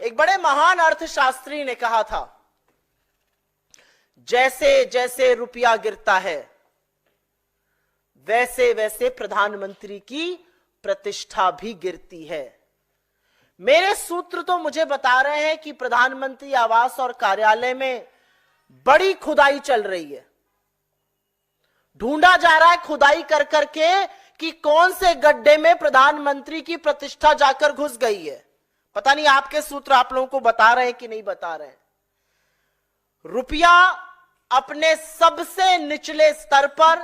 एक बड़े महान अर्थशास्त्री ने कहा था, जैसे जैसे रुपया गिरता है वैसे वैसे प्रधानमंत्री की प्रतिष्ठा भी गिरती है। मेरे सूत्र तो मुझे बता रहे हैं कि प्रधानमंत्री आवास और कार्यालय में बड़ी खुदाई चल रही है। ढूंढा जा रहा है खुदाई कर करके कि कौन से गड्ढे में प्रधानमंत्री की प्रतिष्ठा जाकर घुस गई है। पता नहीं आपके सूत्र आप लोगों को बता रहे हैं कि नहीं बता रहे हैं। रुपया अपने सबसे निचले स्तर पर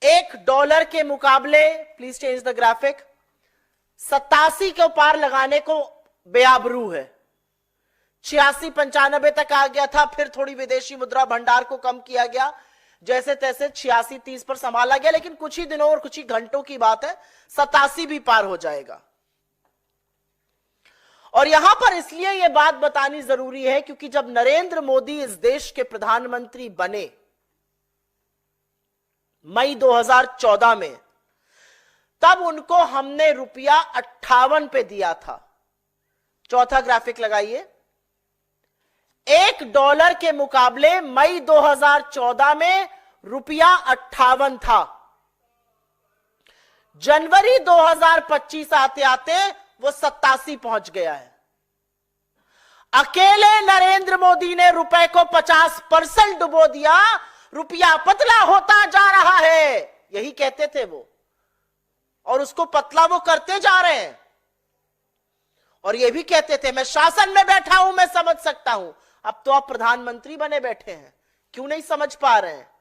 $1 के मुकाबले, प्लीज चेंज द ग्राफिक, 87 के पार लगाने को बेआबरू है। 86-95 तक आ गया था, फिर थोड़ी विदेशी मुद्रा भंडार को कम किया गया, जैसे तैसे 86-30 पर संभाला गया, लेकिन कुछ ही दिनों और कुछ ही घंटों की बात है, 87 भी पार हो जाएगा। और यहां पर इसलिए यह बात बतानी जरूरी है क्योंकि जब नरेंद्र मोदी इस देश के प्रधानमंत्री बने मई 2014 में, तब उनको हमने रुपया 58 पे दिया था। चौथा ग्राफिक लगाइए। $1 के मुकाबले मई 2014 में रुपया 58 था। जनवरी 2025 आते आते वो 87 पहुंच गया है। अकेले नरेंद्र मोदी ने रुपए को 50% डुबो दिया, रुपया पतला होता जा रहा है, यही कहते थे वो, और उसको पतला वो करते जा रहे हैं। और ये भी कहते थे मैं शासन में बैठा हूं, मैं समझ सकता हूं। अब तो आप प्रधानमंत्री बने बैठे हैं, क्यों नहीं समझ पा रहे हैं?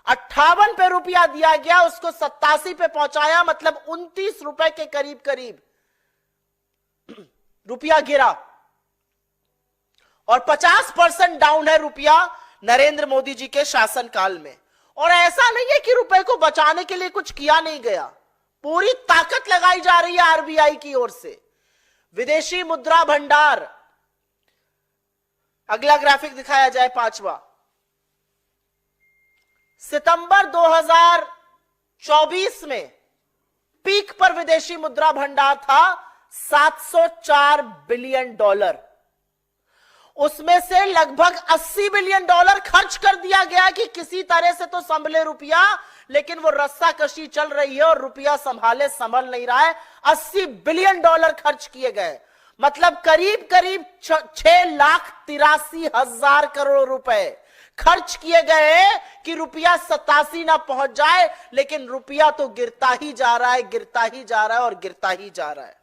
58 पे रुपया दिया गया, उसको 87 पे पहुंचाया, मतलब 29 रुपए के करीब करीब रुपया गिरा, और 50% डाउन है रुपया नरेंद्र मोदी जी के शासनकाल में। और ऐसा नहीं है कि रुपए को बचाने के लिए कुछ किया नहीं गया, पूरी ताकत लगाई जा रही है आरबीआई की ओर से। विदेशी मुद्रा भंडार, अगला ग्राफिक दिखाया जाए, 5वां। सितंबर 2024 में पीक पर विदेशी मुद्रा भंडार था $704 बिलियन। उसमें से लगभग $80 बिलियन खर्च कर दिया गया कि किसी तरह से तो संभले रुपया, लेकिन वो रस्साकशी चल रही है और रुपया संभल नहीं रहा है। $80 बिलियन खर्च किए गए, मतलब करीब करीब 6,83,000 करोड़ रुपए खर्च किए गए कि रुपया 87 ना पहुंच जाए। लेकिन रुपया तो गिरता ही जा रहा है, गिरता ही जा रहा है और गिरता ही जा रहा है।